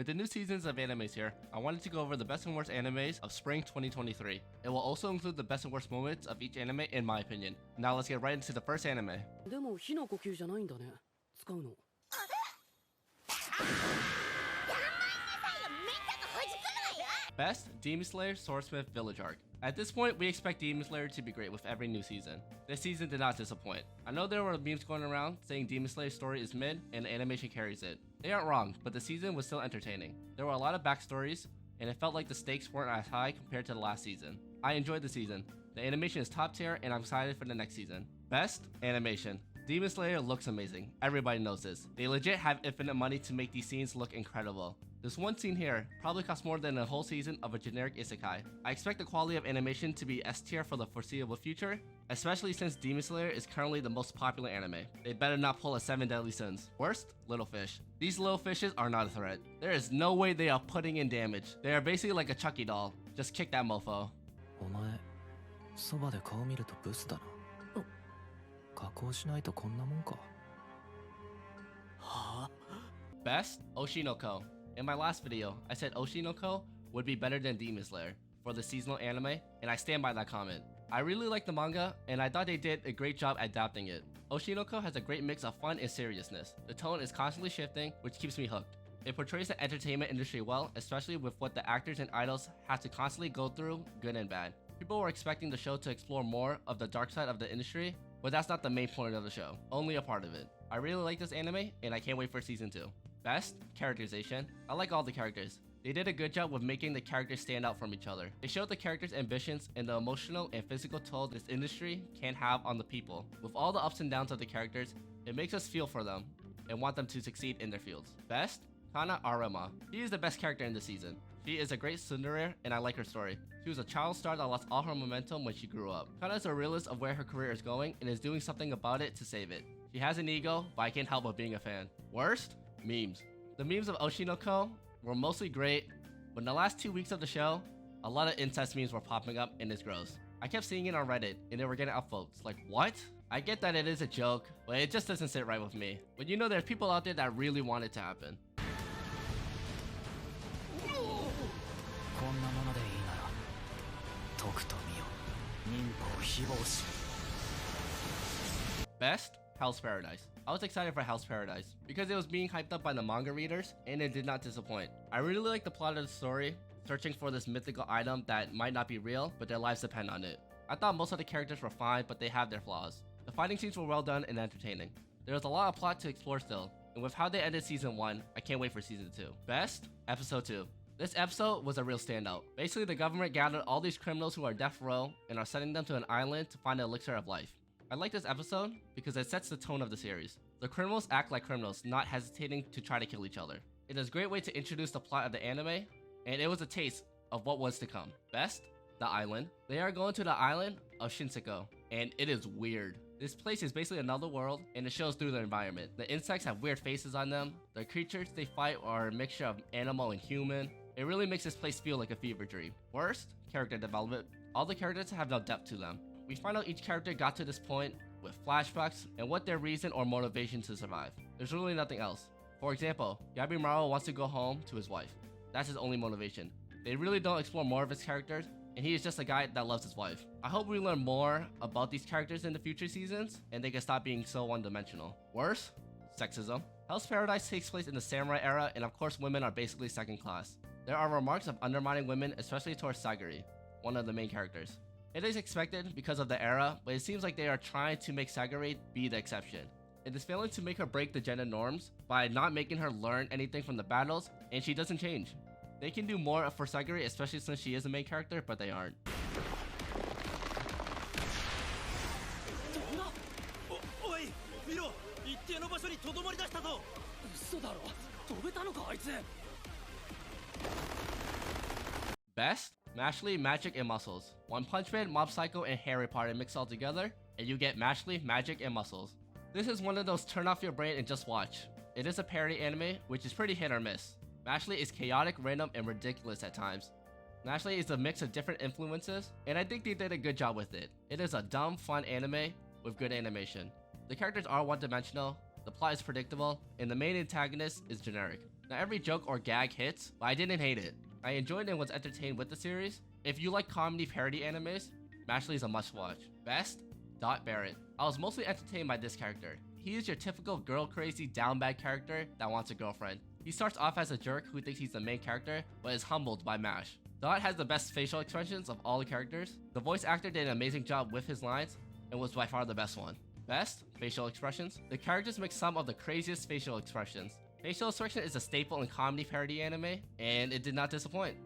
With the new seasons of animes here, I wanted to go over the best and worst animes of spring 2023. It will also include the best and worst moments of each anime in my opinion. Now let's get right into the first anime. でも火の呼吸じゃないんだね。使うの。Best, Demon Slayer Swordsmith Village Arc. At this point, we expect Demon Slayer to be great with every new season. This season did not disappoint. I know there were memes going around saying Demon Slayer's story is mid and the animation carries it. They aren't wrong, but the season was still entertaining. There were a lot of backstories, and it felt like the stakes weren't as high compared to the last season. I enjoyed the season. The animation is top tier, and I'm excited for the next season. Best, animation. Demon Slayer looks amazing. Everybody knows this. They legit have infinite money to make these scenes look incredible. This one scene here probably costs more than a whole season of a generic isekai. I expect the quality of animation to be S tier for the foreseeable future, especially since Demon Slayer is currently the most popular anime. They better not pull a 7 Deadly Sins. Worst, little fish. These little fishes are not a threat. There is no way they are putting in damage. They are basically like a Chucky doll. Just kick that mofo. お前、そばで顔見るとブスだな。加工しないとこんなもんか。はあ Best, Oshi no Ko. In my last video, I said Oshi no Ko would be better than Demon Slayer for the seasonal anime, and I stand by that comment. I really like the manga, and I thought they did a great job adapting it. Oshi no Ko has a great mix of fun and seriousness. The tone is constantly shifting, which keeps me hooked. It portrays the entertainment industry well, especially with what the actors and idols have to constantly go through, good and bad. People were expecting the show to explore more of the dark side of the industry, but that's not the main point of the show, only a part of it. I really like this anime, and I can't wait for season 2. Best, characterization. I like all the characters. They did a good job with making the characters stand out from each other. They showed the characters' ambitions and the emotional and physical toll this industry can have on the people. With all the ups and downs of the characters, it makes us feel for them and want them to succeed in their fields. Best, Kana Arama. She is the best character in the season. She is a great tsundere, and I like her story. She was a child star that lost all her momentum when she grew up. Kana is a realist of where her career is going and is doing something about it to save it. She has an ego, but I can't help but being a fan. Worst? Memes. The memes of Oshi no Ko were mostly great, but in the last 2 weeks of the show, a lot of incest memes were popping up and it's gross. I kept seeing it on Reddit and they were getting upvotes. Like, what? I get that it is a joke, but it just doesn't sit right with me. But you know there's people out there that really want it to happen. こんなものでいいなら、とくと見よ。民法非暴死。 Best, Hell's Paradise. I was excited for Hell's Paradise because it was being hyped up by the manga readers and it did not disappoint. I really like the plot of the story, searching for this mythical item that might not be real, but their lives depend on it. I thought most of the characters were fine, but they have their flaws. The fighting scenes were well done and entertaining. There was a lot of plot to explore still, and with how they ended season 1, I can't wait for season 2. Best, episode 2. This episode was a real standout. Basically, the government gathered all these criminals who are death row and are sending them to an island to find the elixir of life. I like this episode because it sets the tone of the series. The criminals act like criminals, not hesitating to try to kill each other. It is a great way to introduce the plot of the anime, and it was a taste of what was to come. Best, the island. They are going to the island of Shinseko, and it is weird. This place is basically another world, and it shows through the environment. The insects have weird faces on them. The creatures they fight are a mixture of animal and human. It really makes this place feel like a fever dream. Worst, character development. All the characters have no depth to them. We find out each character got to this point with flashbacks and what their reason or motivation to survive. There's really nothing else. For example, Yabimaru wants to go home to his wife. That's his only motivation. They really don't explore more of his characters, and he is just a guy that loves his wife. I hope we learn more about these characters in the future seasons, and they can stop being so one-dimensional. Worse, sexism. Hell's Paradise takes place in the samurai era, and of course women are basically second class. There are remarks of undermining women, especially towards Sagiri, one of the main characters. It is expected because of the era, but it seems like they are trying to make Sagiri be the exception. It is failing to make her break the gender norms by not making her learn anything from the battles, and she doesn't change. They can do more for Sagiri, especially since she is the main character, but they aren't. おい見ろ一定の場所にとどまり出したぞ嘘だろ飛べたのかあいつ Best, Mashle, Magic, and Muscles. One Punch Man, Mob Psycho, and Harry Potter mixed all together, and you get Mashle, Magic, and Muscles. This is one of those turn off your brain and just watch. It is a parody anime, which is pretty hit or miss. Mashle is chaotic, random, and ridiculous at times. Mashle is a mix of different influences, and I think they did a good job with it. It is a dumb, fun anime with good animation. The characters are one-dimensional, the plot is predictable, and the main antagonist is generic. Not every joke or gag hits, but I didn't hate it. I enjoyed and was entertained with the series. If you like comedy parody animes, Mashle is a must-watch. Best? Dot Barrett. I was mostly entertained by this character. He is your typical girl-crazy, down-bad character that wants a girlfriend. He starts off as a jerk who thinks he's the main character, but is humbled by Mash. Dot has the best facial expressions of all the characters. The voice actor did an amazing job with his lines, and was by far the best one. Best? Facial expressions. The characters make some of the craziest facial expressions. Facial expression is a staple in comedy parody anime, and it did not disappoint.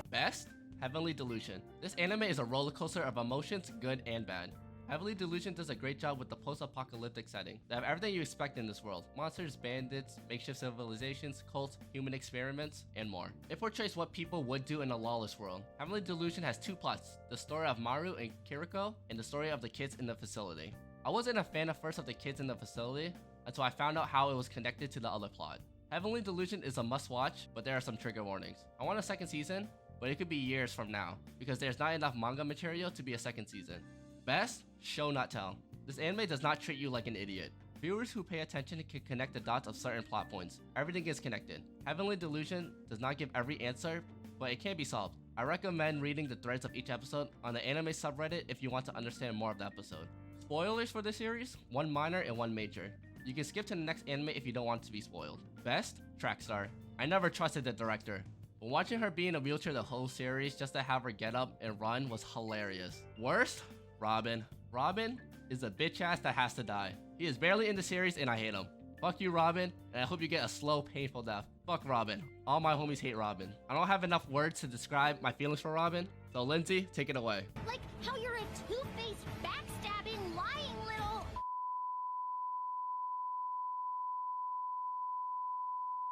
Best? Heavenly Delusion. This anime is a roller coaster of emotions, good and bad. Heavenly Delusion does a great job with the post-apocalyptic setting. They have everything you expect in this world. Monsters, bandits, makeshift civilizations, cults, human experiments, and more. It portrays what people would do in a lawless world. Heavenly Delusion has two plots, the story of Maru and Kiriko, and the story of the kids in the facility. I wasn't a fan at first of the kids in the facility, until I found out how it was connected to the other plot. Heavenly Delusion is a must-watch, but there are some trigger warnings. I want a second season, but it could be years from now, because there's not enough manga material to be a second season. Best? Show not tell. This anime does not treat you like an idiot. Viewers who pay attention can connect the dots of certain plot points. Everything is connected. Heavenly Delusion does not give every answer, but it can be solved. I recommend reading the threads of each episode on the anime subreddit if you want to understand more of the episode. Spoilers for this series? One minor and one major. You can skip to the next anime if you don't want to be spoiled. Best? Trackstar. I never trusted the director, but watching her be in a wheelchair the whole series just to have her get up and run was hilarious. Worst? Robin. Robin is a bitch ass that has to die. He is barely in the series and I hate him. Fuck you, Robin, and I hope you get a slow, painful death. Fuck Robin. All my homies hate Robin. I don't have enough words to describe my feelings for Robin, so Lindsay, take it away. Like how you're a two-faced, backstabbing, lying little...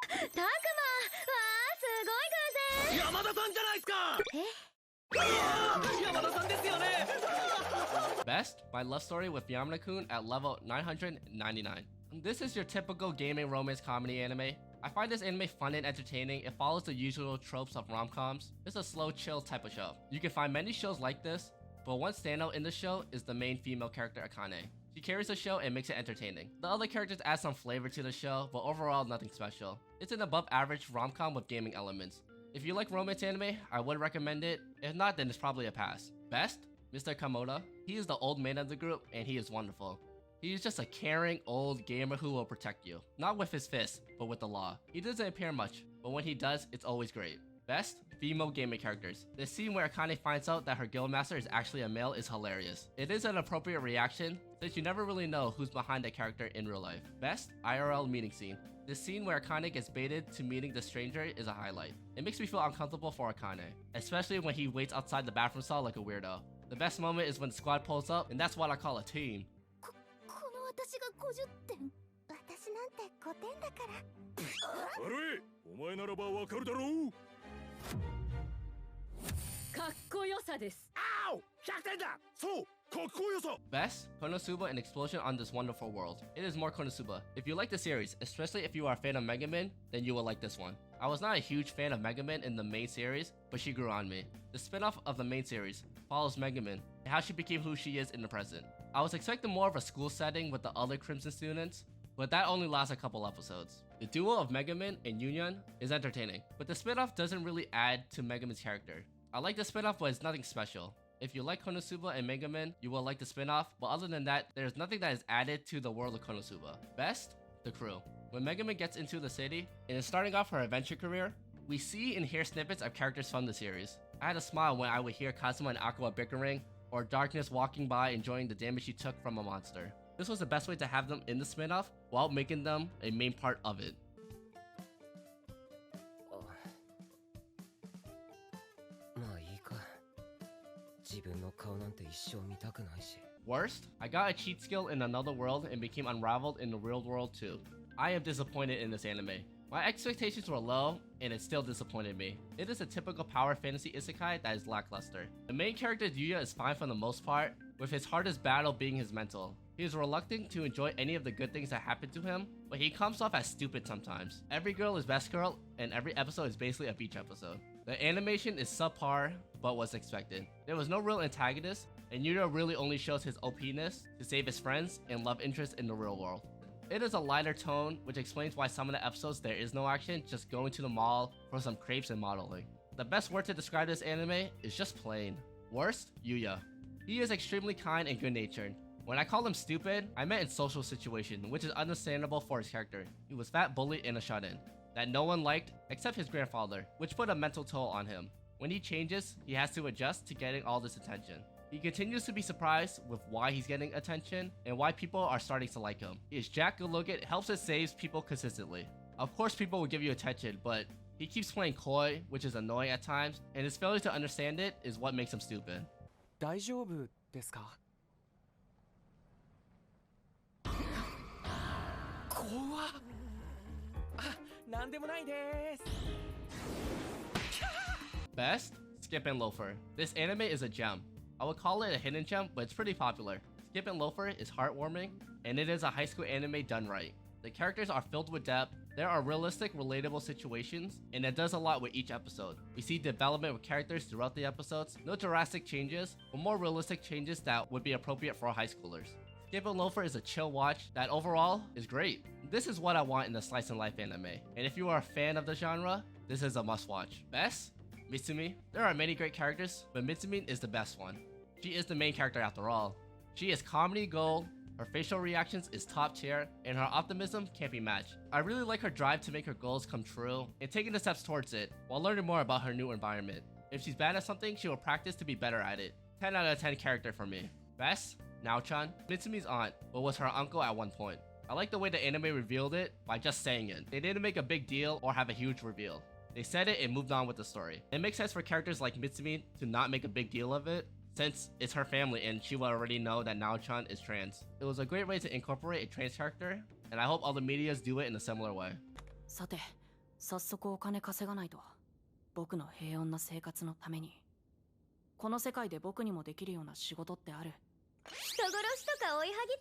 Takuma! Wow, すごい偶然! Yamada-san じゃないですか! 山田さんですよね! Best? My love story with Yamada-kun at level 999. This is your typical gaming romance comedy anime. I find this anime fun and entertaining. It follows the usual tropes of rom-coms. It's a slow, chill type of show. You can find many shows like this, but one standout in the show is the main female character Akane. She carries the show and makes it entertaining. The other characters add some flavor to the show, but overall nothing special. It's an above average rom-com with gaming elements. If you like romance anime, I would recommend it. If not, then it's probably a pass. Best? Mr. Kamoda. He is the old man of the group, and he is wonderful. He is just a caring, old gamer who will protect you. Not with his fists, but with the law. He doesn't appear much, but when he does, it's always great. Best? Female gaming characters. The scene where Akane finds out that her guildmaster is actually a male is hilarious. It is an appropriate reaction, since you never really know who's behind the character in real life. Best? IRL meeting scene. The scene where Akane gets baited to meeting the stranger is a highlight. It makes me feel uncomfortable for Akane, especially when he waits outside the bathroom stall like a weirdo. The best moment is when the squad pulls up, and that's what I call a team. この私が50点。私なんて5点だから。悪い、お前ならばわかるだろう。かっこよさです。Ow! 100点だ。そう、かっこよさ。 Best? KonoSuba and Explosion on This Wonderful World. It is more KonoSuba. If you like the series, especially if you are a fan of Mega Man, then you will like this one. I was not a huge fan of Mega Man in the main series, but she grew on me. The spin-off of the main series follows Mega Man and how she became who she is in the present. I was expecting more of a school setting with the other Crimson students, but that only lasts a couple episodes. The duo of Mega Man and Union is entertaining, but the spin-off doesn't really add to Mega Man's character. I like the spin-off, but it's nothing special. If you like KonoSuba and Mega Man, you will like the spin-off, but other than that, there's nothing that is added to the world of KonoSuba. Best? The crew. When Mega Man gets into the city and is starting off her adventure career, we see and hear snippets of characters from the series. I had a smile when I would hear Kazuma and Aqua bickering, or Darkness walking by enjoying the damage he took from a monster. This was the best way to have them in the spin-off while making them a main part of it. まあいいか。自分の顔なんて一生見たくないし。 Worst? I got a cheat skill in another world and became unraveled in the real world too. I am disappointed in this anime. My expectations were low, and it still disappointed me. It is a typical power fantasy isekai that is lackluster. The main character Yuya is fine for the most part, with his hardest battle being his mental. He is reluctant to enjoy any of the good things that happen to him, but he comes off as stupid sometimes. Every girl is best girl, and every episode is basically a beach episode. The animation is subpar, but was expected. There was no real antagonist, and Yuta really only shows his OP-ness to save his friends and love interest in the real world. It is a lighter tone, which explains why some of the episodes there is no action, just going to the mall for some crepes and modeling. The best word to describe this anime is just plain. Worst? Yuya. He is extremely kind and good-natured. When I call him stupid, I meant in social situation, which is understandable for his character. He was fat, bullied, and a shut-in that no one liked except his grandfather, which put a mental toll on him. When he changes, he has to adjust to getting all this attention. He continues to be surprised with why he's getting attention and why people are starting to like him. He is jacked, good looking, helps and saves people consistently. Of course people will give you attention, but he keeps playing coy, which is annoying at times, and his failure to understand it is what makes him stupid. 大丈夫ですか怖っあ、なんでもないです Best? Skip and Loafer. This anime is a gem. I would call it a hidden gem, but it's pretty popular. Skip and Loafer is heartwarming, and it is a high school anime done right. The characters are filled with depth, there are realistic, relatable situations, and it does a lot with each episode. We see development with characters throughout the episodes, no drastic changes, but more realistic changes that would be appropriate for high schoolers. Skip and Loafer is a chill watch that overall is great. This is what I want in a slice of life anime, and if you are a fan of the genre, this is a must watch. Best? Mitsumi. There are many great characters, but Mitsumi is the best one. She is the main character after all. She is comedy gold, her facial reactions is top tier, and her optimism can't be matched. I really like her drive to make her goals come true, and taking the steps towards it, while learning more about her new environment. If she's bad at something, she will practice to be better at it. 10 out of 10 character for me. Best? Nao-chan. Mitsumi's aunt, but was her uncle at one point. I like the way the anime revealed it by just saying it. They didn't make a big deal or have a huge reveal. They said it and moved on with the story. It makes sense for characters like Mitsumi to not make a big deal of it, since it's her family and she will already know that Nao-chan is trans. It was a great way to incorporate a trans character, and I hope other medias do it in a similar way. さて、早速お金稼がないと。僕の平穏な生活のために。この世界で僕にもできるような仕事ってある。人殺しとか追いはぎと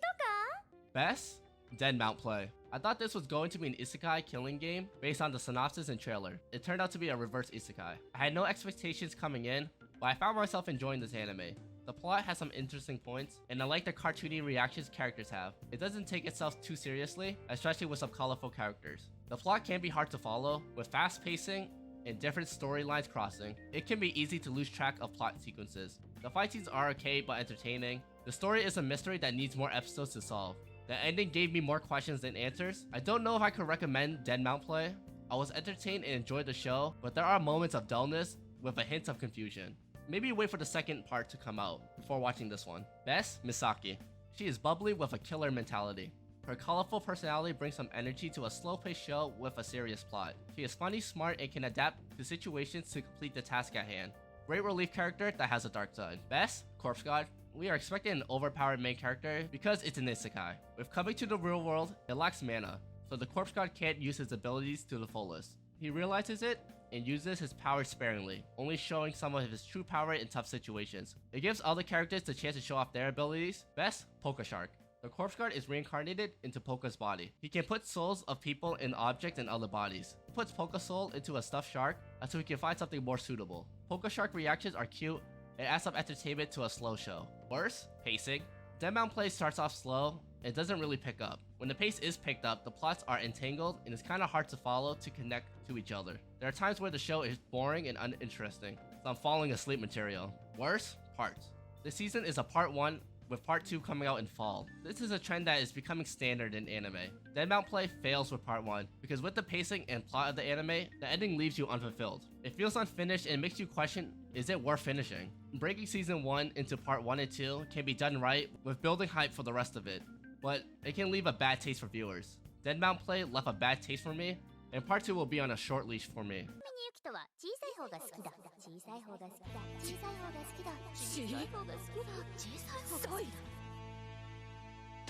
か Best? Dead Mount Play. I thought this was going to be an isekai killing game based on the synopsis and trailer. It turned out to be a reverse isekai. I had no expectations coming in, but I found myself enjoying this anime. The plot has some interesting points, and I like the cartoony reactions characters have. It doesn't take itself too seriously, especially with some colorful characters. The plot can be hard to follow, with fast pacing and different storylines crossing. It can be easy to lose track of plot sequences. The fight scenes are okay but entertaining. The story is a mystery that needs more episodes to solve. The ending gave me more questions than answers. I don't know if I could recommend Dead Mount Play. I was entertained and enjoyed the show, but there are moments of dullness with a hint of confusion. Maybe wait for the second part to come out before watching this one. Best? Misaki. She is bubbly with a killer mentality. Her colorful personality brings some energy to a slow-paced show with a serious plot. She is funny, smart, and can adapt to situations to complete the task at hand. Great relief character that has a dark side. Best? Corpse God. We are expecting an overpowered main character because it's an isekai. With coming to the real world, it lacks mana, so the Corpse God can't use his abilities to the fullest. He realizes it and uses his power sparingly, only showing some of his true power in tough situations. It gives other characters the chance to show off their abilities. Best? Polka Shark. The Corpse Guard is reincarnated into Polka's body. He can put souls of people in objects and other bodies. He puts Polka's soul into a stuffed shark until he can find something more suitable. Polka Shark reactions are cute and adds some entertainment to a slow show. Worse? Pacing. Dead Mount Play starts off slow and doesn't really pick up. When the pace is picked up, the plots are entangled and it's kinda hard to follow to connect to each other. There are times where the show is boring and uninteresting, so I'm falling asleep material. Worse? Parts. This season is a part 1 with part 2 coming out in fall. This is a trend that is becoming standard in anime. Dead Mount Play fails with part 1 because with the pacing and plot of the anime, the ending leaves you unfulfilled. It feels unfinished and makes you question, is it worth finishing? Breaking season 1 into part 1 and 2 can be done right with building hype for the rest of it, but it can leave a bad taste for viewers. Dead Mount Play left a bad taste for me, and part 2 will be on a short leash for me. ユキとは小さい方が好きだ小さい方が好きだ小さい方が好きだ小さい方が好きだ小さい方が好き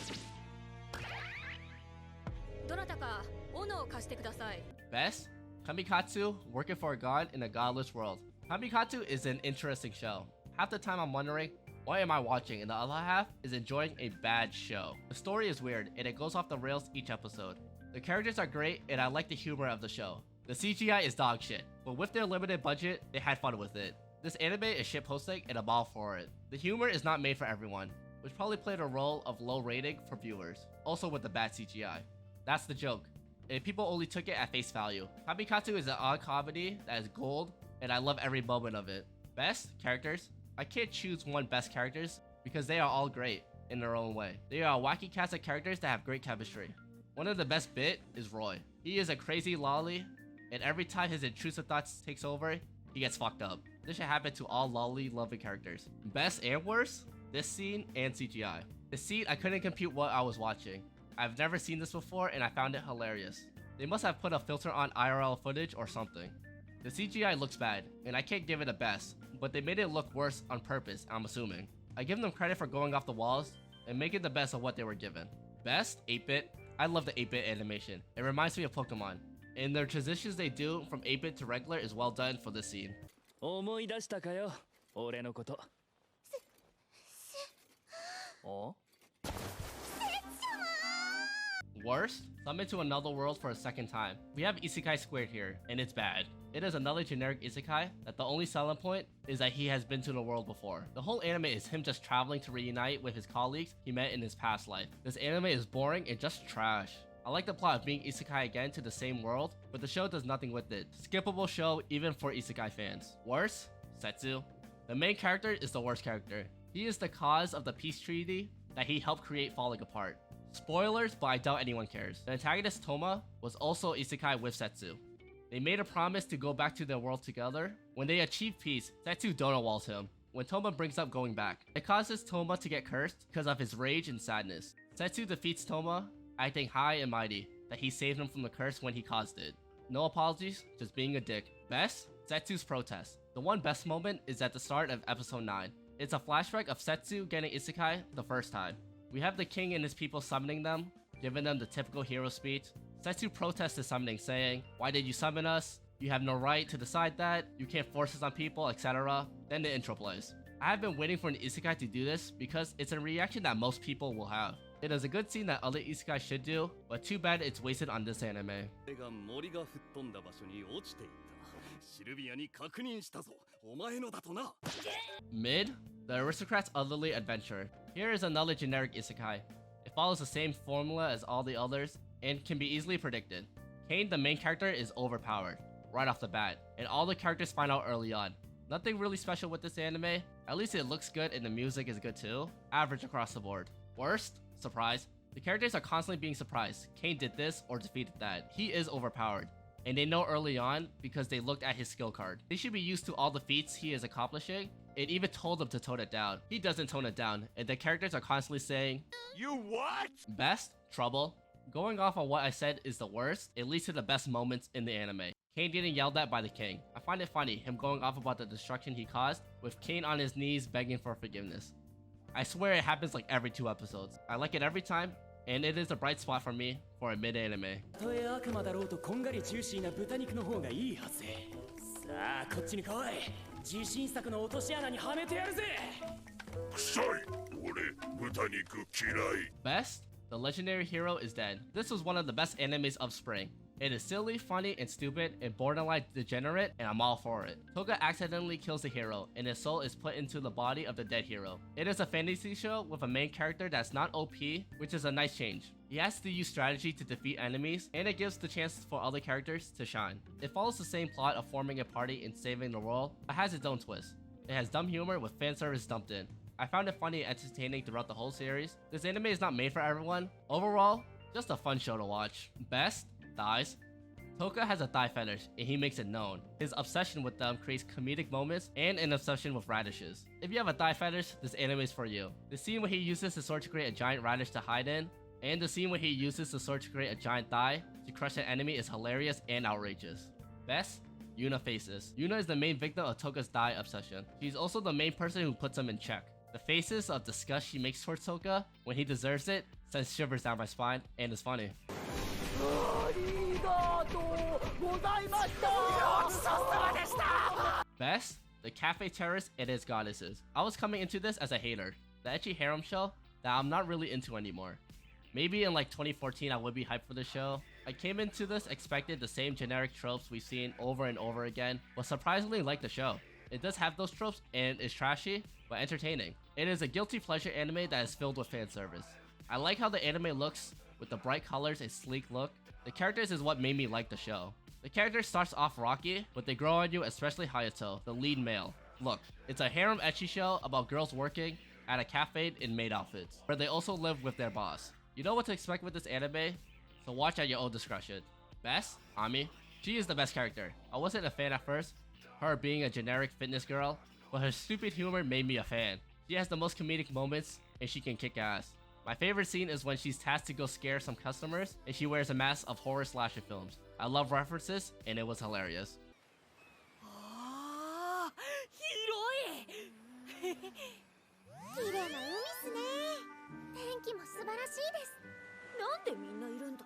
だどなたか斧を貸してください Best? KamiKatsu, working for a god in a godless world. KamiKatsu is an interesting show. Half the time I'm wondering, what am I watching? And the other half is enjoying a bad show. The story is weird and it goes off the rails each episode. The characters are great and I like the humor of the show. The CGI is dog shit, but with their limited budget, they had fun with it. This anime is shitposting and I'm all for it. The humor is not made for everyone, which probably played a role of low rating for viewers, also with the bad CGI. That's the joke, and people only took it at face value. KamiKatsu is an odd comedy that is gold, and I love every moment of it. Best characters? I can't choose one best characters because they are all great in their own way. They are a wacky cast of characters that have great chemistry. One of the best bit is Roy. He is a crazy lolly, and every time his intrusive thoughts takes over, he gets fucked up. This should happen to all lolly loving characters. Best and worst? This scene and CGI. The scene, I couldn't compute what I was watching. I've never seen this before and I found it hilarious. They must have put a filter on IRL footage or something. The CGI looks bad, and I can't give it a best, but they made it look worse on purpose, I'm assuming. I give them credit for going off the walls and making the best of what they were given. Best? 8-bit? I love the 8-bit animation. It reminds me of Pokemon. And their transitions they do from 8-bit to regular is well done for this scene. 思い出したかよ、俺のこと。お Worst? Summon to another world for a second time. We have Isekai squared here, and it's bad. It is another generic Isekai that the only selling point is that he has been to the world before. The whole anime is him just traveling to reunite with his colleagues he met in his past life. This anime is boring and just trash. I like the plot of being Isekai again to the same world, but the show does nothing with it. Skippable show even for Isekai fans. Worst? Setsu. The main character is the worst character. He is the cause of the peace treaty that he helped create falling apart. Spoilers, but I doubt anyone cares. The antagonist Toma was also Isekai with Setsu. They made a promise to go back to their world together. When they achieve peace, Setsu Dono walls him. When Toma brings up going back, it causes Toma to get cursed because of his rage and sadness. Setsu defeats Toma, acting high and mighty that he saved him from the curse when he caused it. No apologies, just being a dick. Best? Setsu's protest. The one best moment is at the start of episode 9. It's a flashback of Setsu getting Isekai the first time. We have the king and his people summoning them, giving them the typical hero speech. Setsu protests the summoning, saying, "Why did you summon us? You have no right to decide that. You can't force us on people, etc." Then the intro plays. I have been waiting for an Isekai to do this because it's a reaction that most people will have. It is a good scene that other Isekai should do, but too bad it's wasted on this anime. 俺が森が吹っ飛んだ場所に落ちていた。シルビアに確認したぞ。お前のだとな。Mid? The Aristocrat's Otherworldly Adventure. Here is another generic isekai. It follows the same formula as all the others and can be easily predicted. Kane, the main character, is overpowered right off the bat, and all the characters find out early on. Nothing really special with this anime. At least it looks good and the music is good too. Average across the board. Worst? Surprise. The characters are constantly being surprised. Kane did this or defeated that. He is overpowered. And they know early on because they looked at his skill card. They should be used to all the feats he is accomplishing. It even told them to tone it down. He doesn't tone it down, and the characters are constantly saying, You what? Best? Trouble. Going off on what I said is the worst, it leads to the best moments in the anime. Kane getting yelled at by the king. I find it funny, him going off about the destruction he caused, with Kane on his knees begging for forgiveness. I swear it happens like every 2 episodes. I like it every time, and it is a bright spot for me for a mid-anime. たとえ悪魔だろうとこんがりジューシーな豚肉の方がいいはず。さあこっちに来い。自信作の落とし穴にはめてやるぜ。臭い。俺、豚肉嫌い。 Best? The legendary hero is dead. This was one of the best animes of spring. It is silly, funny, and stupid, and borderline degenerate, and I'm all for it. Toga accidentally kills the hero, and his soul is put into the body of the dead hero. It is a fantasy show with a main character that's not OP, which is a nice change. He has to use strategy to defeat enemies, and it gives the chance for other characters to shine. It follows the same plot of forming a party and saving the world, but has its own twist. It has dumb humor with fan service dumped in. I found it funny and entertaining throughout the whole series. This anime is not made for everyone. Overall, just a fun show to watch. Best? Thighs. Toka has a thigh fetish, and he makes it known. His obsession with them creates comedic moments and an obsession with radishes. If you have a thigh fetish, this anime is for you. The scene where he uses his sword to create a giant radish to hide in, and the scene where he uses the sword to create a giant thigh to crush an enemy is hilarious and outrageous. Best? Yuna faces. Yuna is the main victim of Toka's thigh obsession. She's also the main person who puts him in check. The faces of disgust she makes towards Toka when he deserves it sends shivers down my spine and is funny. Best? The Cafe Terrace and its goddesses. I was coming into this as a hater. The ecchi harem show that I'm not really into anymore. Maybe in like 2014 I would be hyped for the show, I came into this expected the same generic tropes we've seen over and over again, but surprisingly like the show. It does have those tropes and is trashy, but entertaining. It is a guilty pleasure anime that is filled with fan service. I like how the anime looks with the bright colors and sleek look. The characters is what made me like the show. The character starts off rocky, but they grow on you, especially Hayato, the lead male. Look, it's a harem ecchi show about girls working at a cafe in maid outfits, where they also live with their boss. You know what to expect with this anime, so watch at your own discretion. Best? Ami. She is the best character. I wasn't a fan at first, her being a generic fitness girl, but her stupid humor made me a fan. She has the most comedic moments, and she can kick ass. My favorite scene is when she's tasked to go scare some customers, and she wears a mask of horror slasher films. I love references, and it was hilarious. 綺麗な海っすね。天気も素晴らしいです。なんでみんないるんだ。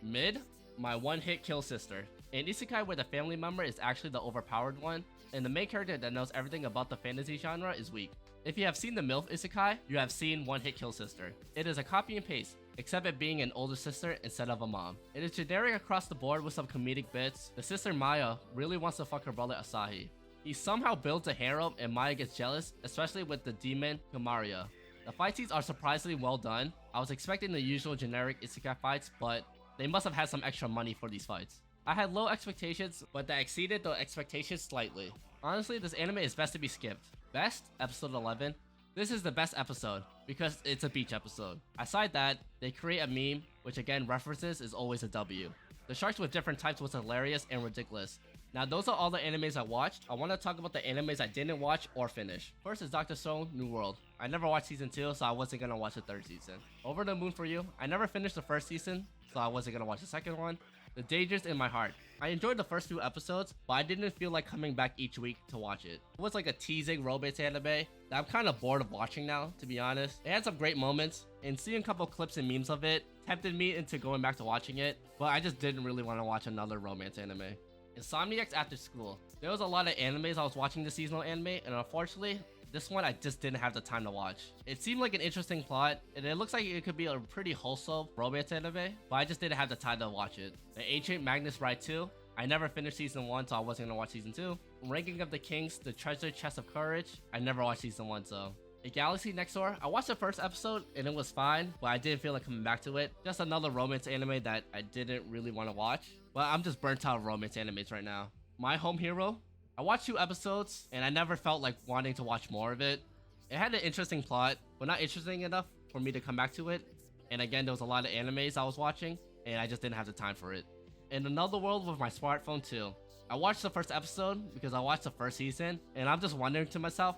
Mid, my one-hit kill sister. An isekai where the family member is actually the overpowered one, and the main character that knows everything about the fantasy genre is weak. If you have seen the MILF isekai, you have seen one-hit kill sister. It is a copy and paste, except it being an older sister instead of a mom. It is generic across the board with some comedic bits. The sister Maya really wants to fuck her brother Asahi. He somehow builds a harem and Maya gets jealous, especially with the demon Kumaria. The fight scenes are surprisingly well done. I was expecting the usual generic isekai fights, but they must have had some extra money for these fights. I had low expectations, but that exceeded the expectations slightly. Honestly, this anime is best to be skipped. Best? Episode 11. This is the best episode, because it's a beach episode. Aside that, they create a meme, which again references is always a W. The sharks with different types was hilarious and ridiculous. Now those are all the animes I watched. I want to talk about the animes I didn't watch or finish. First is Dr. Stone, New World. I never watched season 2, so I wasn't gonna watch the third season. Over the Moon for You. I never finished the first season, so I wasn't gonna watch the second one. The Dangers in My Heart. I enjoyed the first few episodes, but I didn't feel like coming back each week to watch it. It was like a teasing romance anime that I'm kind of bored of watching now, to be honest. It had some great moments, and seeing a couple clips and memes of it tempted me into going back to watching it, but I just didn't really want to watch another romance anime. Insomniacs After School. There was a lot of animes I was watching this seasonal anime, and unfortunately, this one I just didn't have the time to watch. It seemed like an interesting plot, and it looks like it could be a pretty wholesome romance anime, but I just didn't have the time to watch it. The Ancient Magnus Ride 2. I never finished season 1, so I wasn't gonna watch season 2. Ranking of the Kings, The Treasure Chest of Courage. I never watched season 1, so. A Galaxy Next Door. I watched the first episode, and it was fine, but I didn't feel like coming back to it. Just another romance anime that I didn't really want to watch. But I'm just burnt out of romance animes right now. My Home Hero. I watched 2 episodes, and I never felt like wanting to watch more of it. It had an interesting plot, but not interesting enough for me to come back to it. And again, there was a lot of animes I was watching, and I just didn't have the time for it. In Another World with my smartphone too. I watched the first episode because I watched the first season, and I'm just wondering to myself,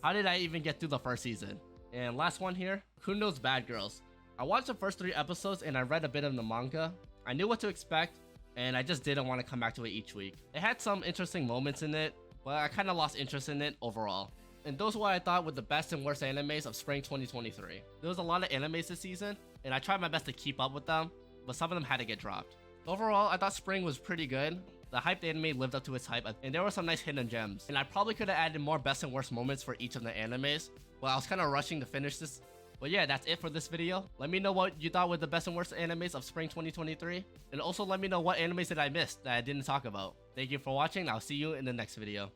how did I even get through the first season? And last one here, Kuno's Bad Girls. I watched the first 3 episodes and I read a bit of the manga. I knew what to expect, and I just didn't want to come back to it each week. It had some interesting moments in it, but I kind of lost interest in it overall. And those were what I thought were the best and worst animes of spring 2023. There was a lot of animes this season, and I tried my best to keep up with them, but some of them had to get dropped. Overall, I thought spring was pretty good. The hyped anime lived up to its hype, and there were some nice hidden gems. And I probably could have added more best and worst moments for each of the animes, but I was kind of rushing to finish this. But yeah, that's it for this video. Let me know what you thought were the best and worst animes of spring 2023. And also let me know what animes that I missed that I didn't talk about. Thank you for watching. I'll see you in the next video.